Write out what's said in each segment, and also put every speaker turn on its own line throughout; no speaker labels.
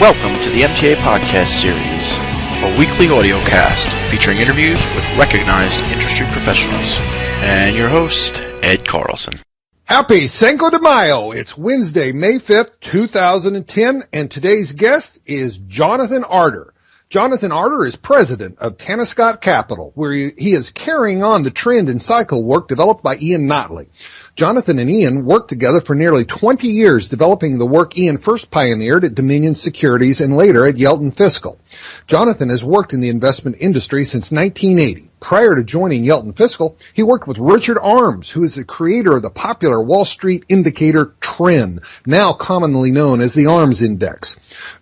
Welcome to the MTA Podcast Series, a weekly audio cast featuring interviews with recognized industry professionals. And your host, Ed Carlson.
Happy Cinco de Mayo! It's Wednesday, May 5th, 2010, and today's guest is Jonathan Arter. Jonathan Arter is president of Tanescott Capital, where he is carrying on the trend in cycle work developed by Ian Notley. Jonathan and Ian worked together for nearly 20 years, developing the work Ian first pioneered at Dominion Securities and later at Yelton Fiscal. Jonathan has worked in the investment industry since 1980. Prior to joining Yelton Fiscal, he worked with Richard Arms, who is the creator of the popular Wall Street indicator Trend, now commonly known as the Arms Index.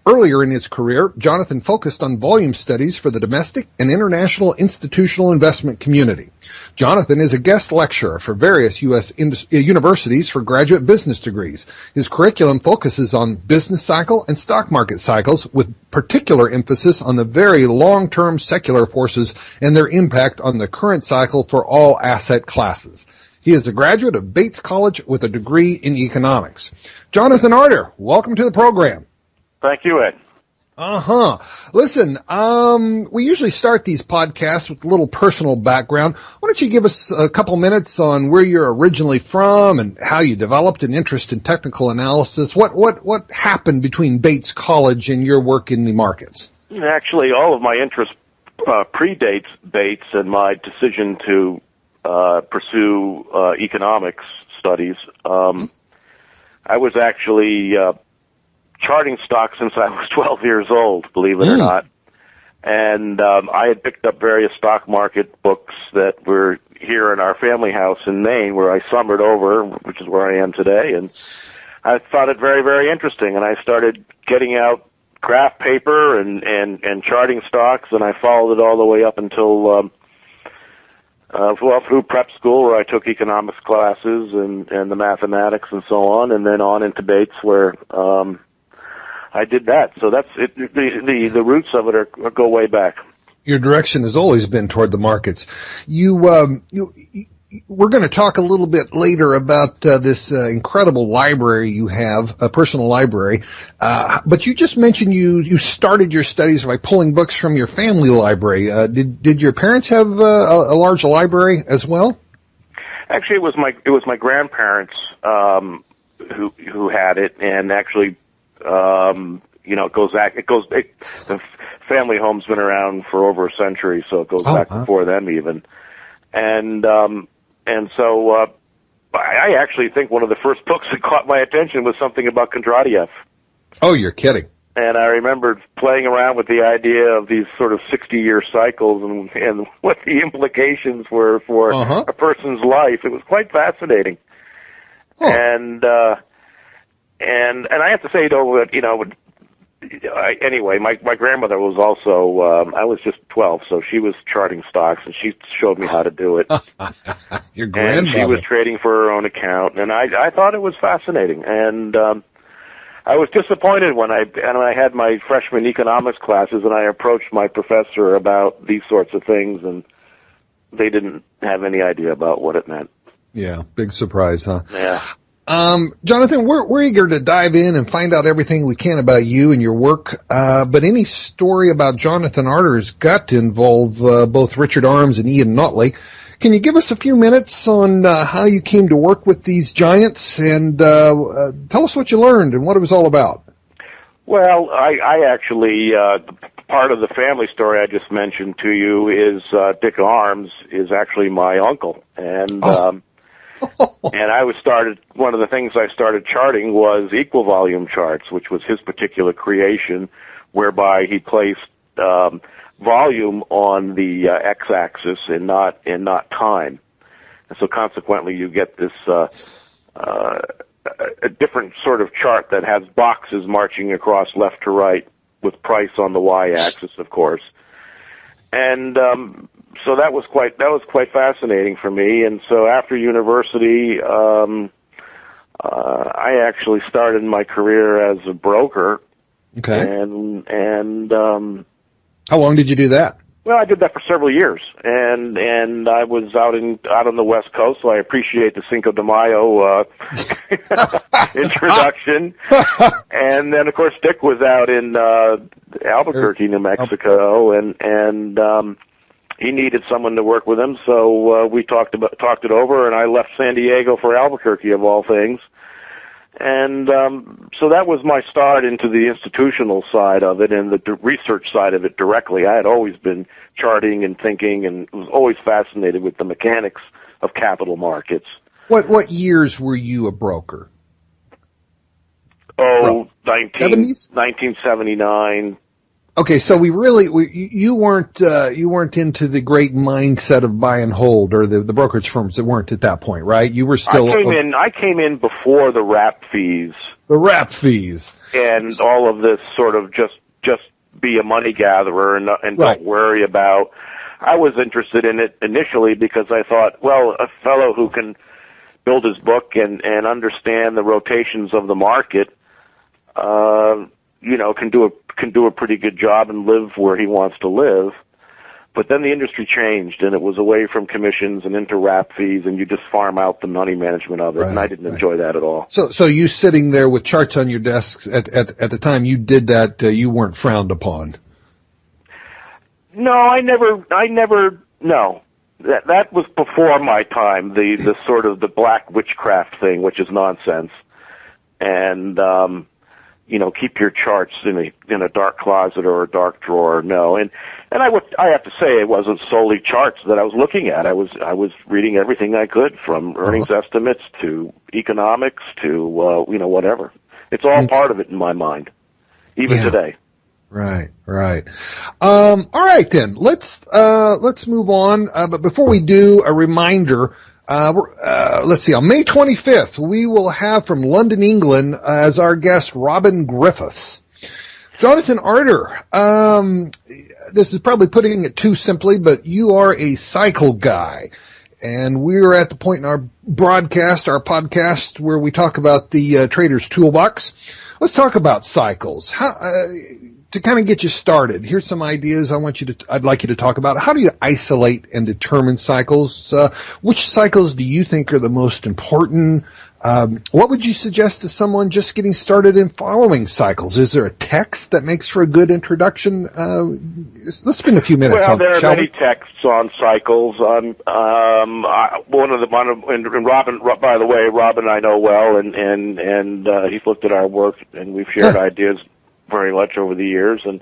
Earlier in his career, Jonathan focused on volume studies for the domestic and international institutional investment community. Jonathan is a guest lecturer for various U.S. universities for graduate business degrees. His curriculum focuses on business cycle and stock market cycles, with particular emphasis on the very long-term secular forces and their impact on the current cycle for all asset classes. He is a graduate of Bates College with a degree in economics. Jonathan Arter, welcome to the program.
Thank you, Ed.
Listen, we usually start these podcasts with a little personal background. Why don't you give us a couple minutes on where you're originally from and how you developed an interest in technical analysis? What happened between Bates College and your work in the markets?
Actually, all of my interest predates Bates and my decision to pursue economics studies. I was actually charting stocks since I was 12 years old, believe it or not. And I had picked up various stock market books that were here in our family house in Maine, where I summered over, which is where I am today. And I thought it very, very interesting. And I started getting out graph paper and charting stocks, and I followed it all the way up until through prep school, where I took economics classes and the mathematics and so on, and then on into Bates, where I did that. So that's it. The roots of it go way back.
Your direction has always been toward the markets. We're going to talk a little bit later about this incredible library you have, a personal library. But you just mentioned you started your studies by pulling books from your family library. Did your parents have a large library as well?
Actually, it was my grandparents who had it, and actually. The family home's been around for over a century, so it goes back before them even. And so I actually think one of the first books that caught my attention was something about Kondratiev.
Oh, you're kidding.
And I remember playing around with the idea of these sort of 60-year cycles and what the implications were for a person's life. It was quite fascinating. And I have to say, anyway, my grandmother was also, I was just 12, so she was charting stocks, and she showed me how to do it.
Your grandmother.
And she was trading for her own account, and I thought it was fascinating. And I was disappointed when I had my freshman economics classes, and I approached my professor about these sorts of things, and they didn't have any idea about what it meant.
Yeah, big surprise, huh?
Yeah.
Jonathan, we're eager to dive in and find out everything we can about you and your work. But any story about Jonathan Arter has got to involve both Richard Arms and Ian Notley. Can you give us a few minutes on how you came to work with these giants, and tell us what you learned and what it was all about?
Well, I actually part of the family story I just mentioned to you is Dick Arms is actually my uncle, and one of the things I started charting was equal volume charts, which was his particular creation, whereby he placed volume on the x-axis and not time. And so consequently you get this a different sort of chart that has boxes marching across left to right with price on the y-axis, of course. And so that was quite fascinating for me. And so after university, I actually started my career as a broker.
Okay.
And
how long did you do that?
Well, I did that for several years, and I was out on the West Coast, so I appreciate the Cinco de Mayo introduction. And then, of course, Dick was out in Albuquerque, New Mexico, and he needed someone to work with him, so we talked it over, and I left San Diego for Albuquerque, of all things. And so that was my start into the institutional side of it and the research side of it directly. I had always been charting and thinking and was always fascinated with the mechanics of capital markets.
What years were you a broker?
Oh, 1979.
Okay, so you weren't into the great mindset of buy and hold, or the brokerage firms that weren't at that point, right? You were still.
I came in before the wrap fees.
The wrap fees.
And all of this sort of just be a money gatherer and
right.
Don't worry about. I was interested in it initially because I thought, well, a fellow who can build his book and understand the rotations of the market, can do a pretty good job and live where he wants to live. But then the industry changed, and it was away from commissions and into wrap fees, and you just farm out the money management of it, and I didn't enjoy that at all.
So you sitting there with charts on your desks at the time you did that, you weren't frowned upon?
No, I never. No, that was before my time. The sort of the black witchcraft thing, which is nonsense, and keep your charts in a dark closet or a dark drawer. No, and I have to say it wasn't solely charts that I was looking at. I was reading everything I could, from earnings estimates to economics to whatever. It's all part of it in my mind, even today.
Right. All right then. Let's move on. But before we do, a reminder. Let's see. On May 25th, we will have from London, England, as our guest Robin Griffiths. Jonathan Arter. This is probably putting it too simply, but you are a cycle guy. And we're at the point in our podcast, where we talk about the Trader's Toolbox. Let's talk about cycles. To kind of get you started, here's some ideas I'd like you to talk about. How do you isolate and determine cycles? Which cycles do you think are the most important? What would you suggest to someone just getting started in following cycles? Is there a text that makes for a good introduction? Let's spend a few minutes on it.
Well, there are many texts on cycles. And Robin, by the way, Robin I know well, and he's looked at our work, and we've shared ideas very much over the years, and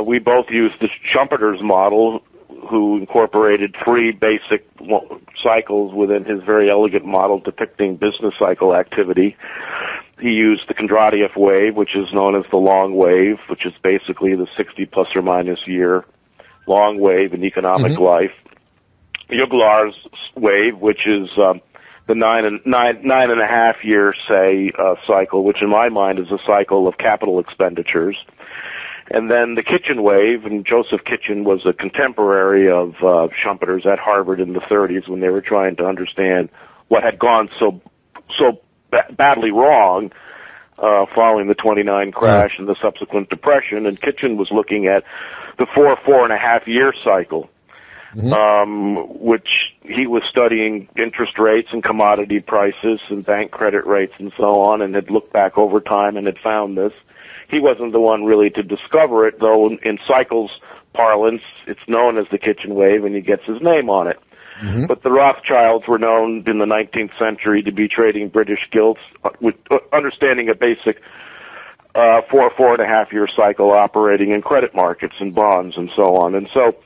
we both used the Schumpeter's model, who incorporated 3 basic cycles within his very elegant model depicting business cycle activity. He used the Kondratiev wave, which is known as the long wave, which is basically the 60 plus or minus year long wave in economic life. Juglar's wave, which is the nine and a half year, cycle, which in my mind is a cycle of capital expenditures. And then the Kitchen wave, and Joseph Kitchen was a contemporary of Schumpeter's at Harvard in the 30s when they were trying to understand what had gone so badly wrong following the 29 crash and the subsequent depression. And Kitchen was looking at the 4.5 year cycle. Which he was studying interest rates and commodity prices and bank credit rates and so on, and had looked back over time and had found this. He wasn't the one really to discover it, though in cycles parlance, it's known as the Kitchen wave, and he gets his name on it. But the Rothschilds were known in the 19th century to be trading British gilts with understanding a basic 4.5 year cycle operating in credit markets and bonds and so on. And so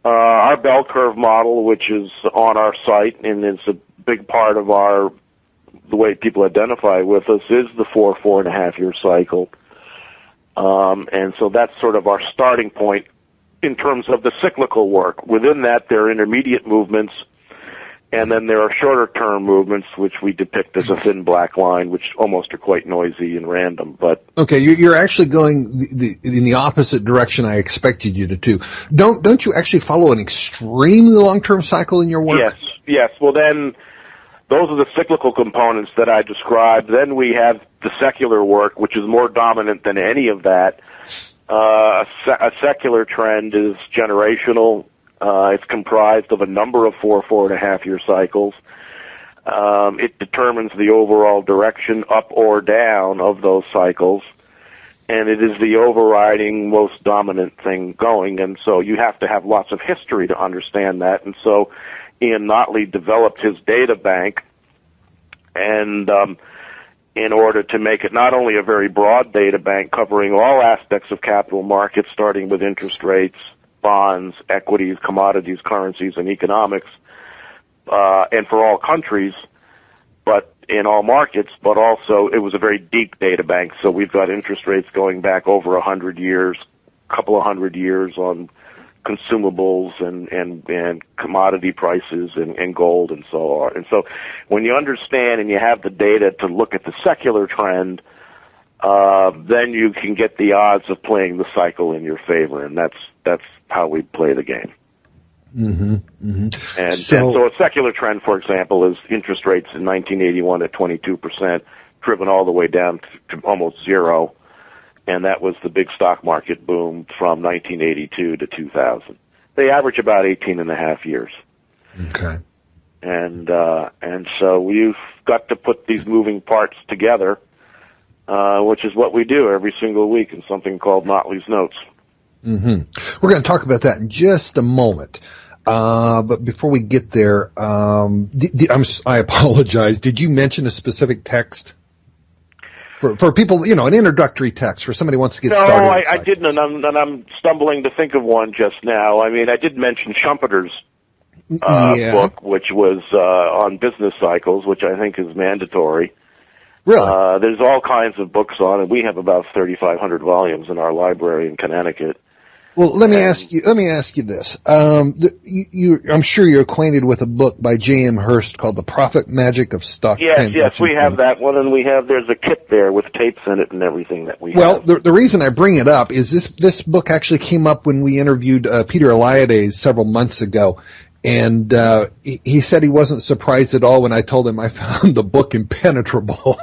our bell curve model, which is on our site and is a big part of the way people identify with us, is the 4.5 year cycle. And so that's sort of our starting point in terms of the cyclical work. Within that, there are intermediate movements, and then there are shorter term movements, which we depict as a thin black line, which almost are quite noisy and random. But
okay, you're actually going in the opposite direction I expected you to do. Don't you actually follow an extremely long-term cycle in your work?
Yes. Well, then those are the cyclical components that I described. Then we have the secular work, which is more dominant than any of that, A secular trend is generational. It's comprised of a number of 4.5 year cycles. It determines the overall direction up or down of those cycles, and it is the overriding, most dominant thing going, and so you have to have lots of history to understand that. And so Ian Notley developed his data bank, and in order to make it not only a very broad data bank covering all aspects of capital markets, starting with interest rates, bonds, equities, commodities, currencies, and economics, and for all countries, but in all markets, but also it was a very deep data bank. So we've got interest rates going back over 100 years, couple of 100 years on consumables and commodity prices and gold and so on. And so when you understand and you have the data to look at the secular trend, then you can get the odds of playing the cycle in your favor, and that's how we play the game.
Mm-hmm. Mm-hmm.
And so a secular trend, for example, is interest rates in 1981 at 22%, driven all the way down to almost zero. And that was the big stock market boom from 1982 to 2000. They average about 18 and a half years.
Okay.
And so we've got to put these moving parts together, which is what we do every single week in something called Notley's Notes.
Mm-hmm. We're going to talk about that in just a moment. But before we get there, I apologize. Did you mention a specific text? For people, an introductory text for somebody who wants to get started.
No, I didn't, and I'm stumbling to think of one just now. I mean, I did mention Schumpeter's book, which was on business cycles, which I think is mandatory.
Really?
There's all kinds of books on it. We have about 3,500 volumes in our library in Connecticut.
Well, let me ask you this. I'm sure you're acquainted with a book by J.M. Hurst called The Profit Magic of Stock Transactions.
Yes, we have that one, and there's a kit there with tapes in it and everything that we have.
Well, the reason I bring it up is this book actually came up when we interviewed Peter Eliades several months ago. And he said he wasn't surprised at all when I told him I found the book impenetrable.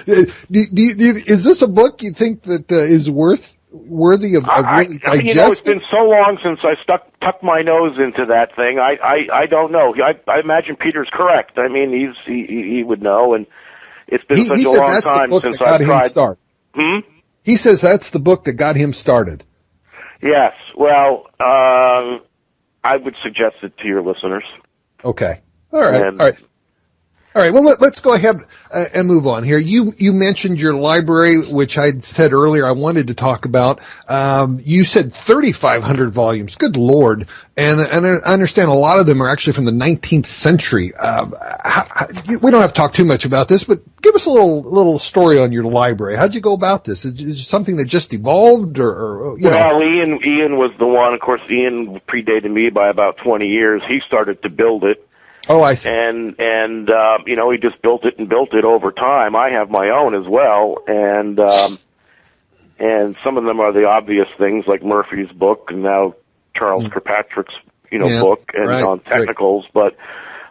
Is this a book you think that is worthy of really digesting?
It's been so long since I tucked my nose into that thing. I don't know. I imagine Peter's correct. I mean, he would know, and it's been such a long time since I've tried.
He says that's the book that got him started.
Yes. Well, I would suggest it to your listeners.
Okay. All right. All right. Well, let's go ahead and move on here. You mentioned your library, which I said earlier I wanted to talk about. You said 3,500 volumes. Good Lord. And I understand a lot of them are actually from the 19th century. We don't have to talk too much about this, but give us a little story on your library. How'd you go about this? Is it something that just evolved or you know?
Well, Ian was the one. Of course, Ian predated me by about 20 years. He started to build it.
Oh, I see.
And he just built it over time. I have my own as well, and some of them are the obvious things like Murphy's book and now Charles Kirkpatrick's book and on technicals. Right. But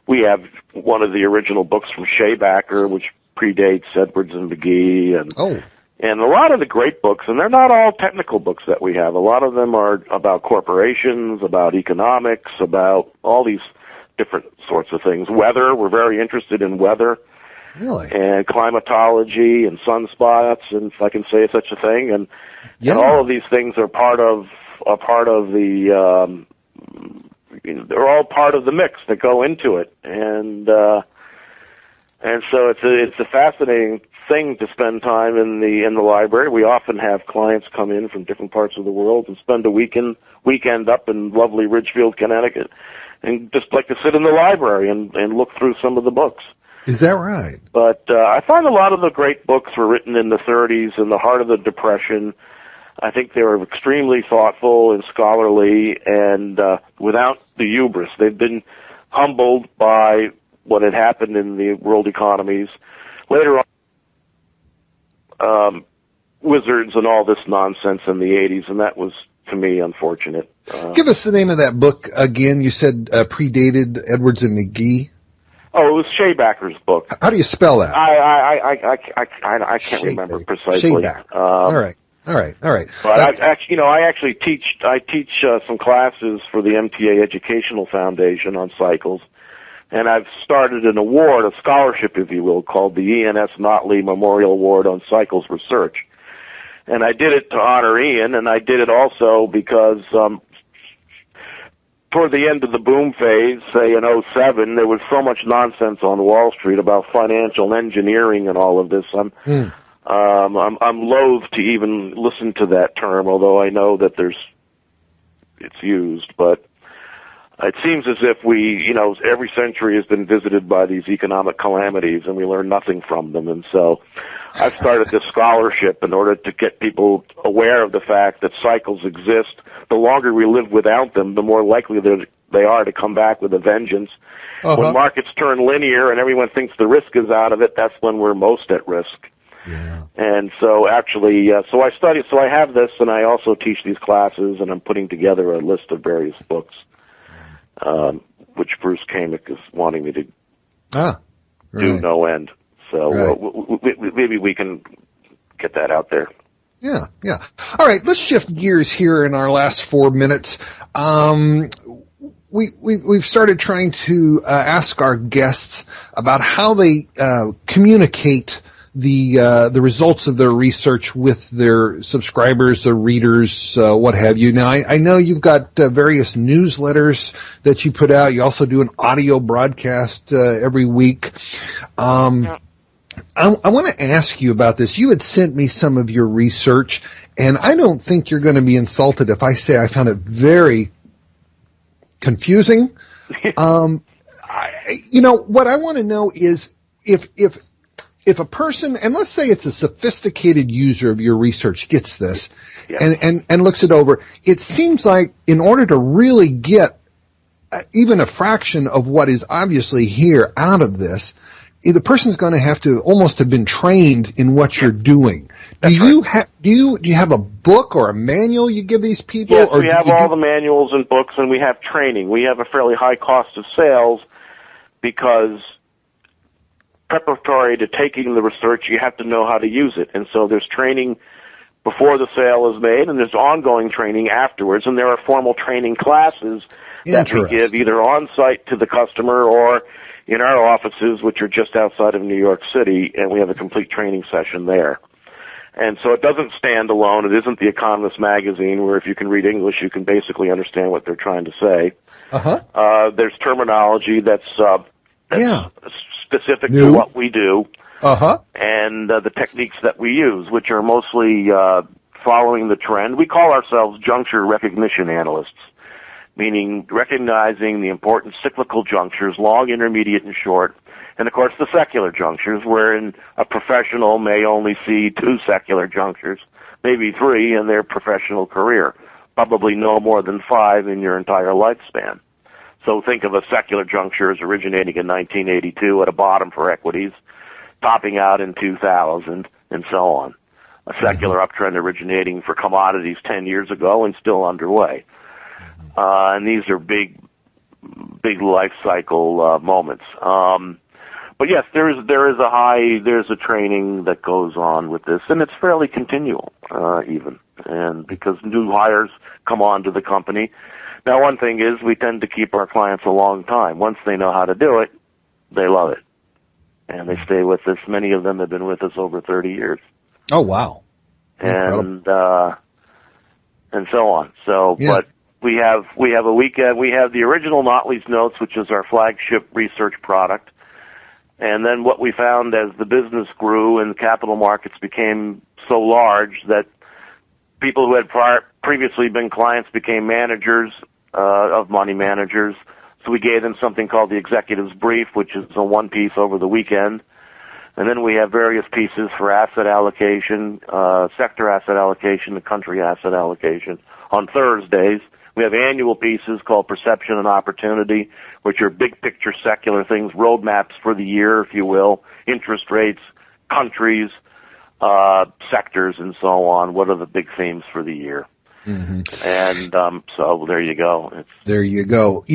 we have one of the original books from Shabacker, which predates Edwards and McGee, and a lot of the great books, and they're not all technical books that we have. A lot of them are about corporations, about economics, about all these different sorts of things. Weather, we're very interested in weather.
Really?
And climatology and sunspots, and if I can say such a thing, and all of these things are part of the they're all part of the mix that go into it, and so it's a fascinating thing to spend time in the library. We often have clients come in from different parts of the world and spend a weekend up in lovely Ridgefield, Connecticut, and just like to sit in the library and look through some of the books.
Is that right?
But I find a lot of the great books were written in the 30s, in the heart of the Depression. I think they were extremely thoughtful and scholarly, and without the hubris. They've been humbled by what had happened in the world economies. Later on, wizards and all this nonsense in the 80s, and that was, to me, unfortunate.
Give us the name of that book again. You said predated Edwards and McGee.
Oh, it was Shabacker's book.
How do you spell that?
I can't remember precisely.
Shabacker. All right. All right.
But I actually teach some classes for the MTA Educational Foundation on cycles, and I've started an award, a scholarship, if you will, called the ENS Notley Memorial Award on Cycles Research. And I did it to honor Ian, and I did it also because toward the end of the boom phase, say in '07, there was so much nonsense on Wall Street about financial engineering and all of this. I'm loath to even listen to that term, although I know that it's used. But it seems as if every century has been visited by these economic calamities, and we learn nothing from them. And so I've started this scholarship in order to get people aware of the fact that cycles exist. The longer we live without them, the more likely they are to come back with a vengeance. Uh-huh. When markets turn linear and everyone thinks the risk is out of it, that's when we're most at risk.
Yeah.
And so actually, so I have this, and I also teach these classes, and I'm putting together a list of various books, which Bruce Kamick is wanting me to do no end. So maybe we can get that out there.
Yeah. All right, let's shift gears here in our last 4 minutes. We've started trying to ask our guests about how they communicate the results of their research with their subscribers, their readers, what have you. Now, I know you've got various newsletters that you put out. You also do an audio broadcast every week. I want to ask you about this. You had sent me some of your research, and I don't think you're going to be insulted if I say I found it very confusing. What I want to know is if a person, and let's say it's a sophisticated user of your research, gets this and looks it over, it seems like in order to really get even a fraction of what is obviously here out of this, the person's going to have to almost have been trained in what you're doing. Do you have a book or a manual you give these people?
Yes, we have all the manuals and books, and we have training. We have a fairly high cost of sales because preparatory to taking the research, you have to know how to use it. And so there's training before the sale is made, and there's ongoing training afterwards, and there are formal training classes that we give either on-site to the customer or in our offices, which are just outside of New York City, and we have a complete training session there. And so it doesn't stand alone. It isn't The Economist magazine where if you can read English, you can basically understand what they're trying to say. There's terminology that's specific to what we do, and the techniques that we use, which are mostly following the trend. We call ourselves juncture recognition analysts, meaning recognizing the important cyclical junctures, long, intermediate, and short, and of course the secular junctures, wherein a professional may only see 2 secular junctures, maybe 3 in their professional career, probably no more than 5 in your entire lifespan. So think of a secular juncture as originating in 1982 at a bottom for equities, topping out in 2000, and so on. A secular uptrend originating for commodities 10 years ago and still underway. And these are big life cycle moments. But yes, there's a training that goes on with this, and it's fairly continual, even. And because new hires come on to the company. Now, one thing is we tend to keep our clients a long time. Once they know how to do it, they love it. And they stay with us. Many of them have been with us over 30 years.
Oh, wow.
And so on. So, but we have a weekend. We have the original Notley's Notes, which is our flagship research product. And then what we found as the business grew and the capital markets became so large that people who had previously been clients became managers of money managers. So we gave them something called the Executive's Brief, which is a one piece over the weekend. And then we have various pieces for asset allocation, sector asset allocation, and country asset allocation on Thursdays. We have annual pieces called Perception and Opportunity, which are big picture secular things, roadmaps for the year, if you will, interest rates, countries, sectors, and so on. What are the big themes for the year? And so there you go.
There you go.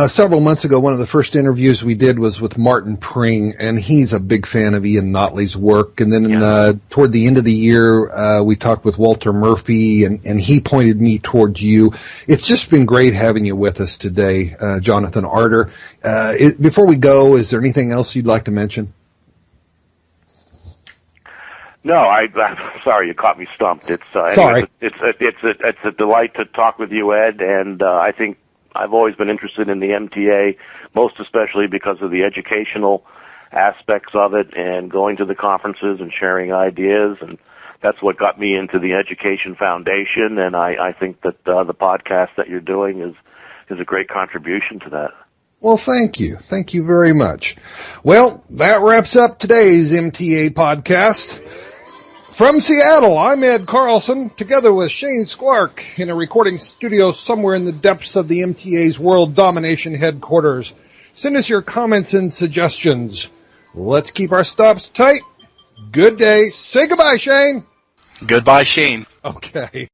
Several months ago, one of the first interviews we did was with Martin Pring, and he's a big fan of Ian Notley's work. And then toward the end of the year, we talked with Walter Murphy, and he pointed me towards you. It's just been great having you with us today, Jonathan Arter. Before we go, is there anything else you'd like to mention?
No, I'm sorry you caught me stumped.
Sorry.
It's a delight to talk with you, Ed, and I think I've always been interested in the MTA, most especially because of the educational aspects of it and going to the conferences and sharing ideas, and that's what got me into the Education Foundation, and I think that the podcast that you're doing is a great contribution to that.
Well, thank you. Thank you very much. Well, that wraps up today's MTA podcast. From Seattle, I'm Ed Carlson, together with Shane Squark in a recording studio somewhere in the depths of the MTA's World Domination headquarters. Send us your comments and suggestions. Let's keep our stops tight. Good day. Say goodbye, Shane.
Goodbye, Shane.
Okay.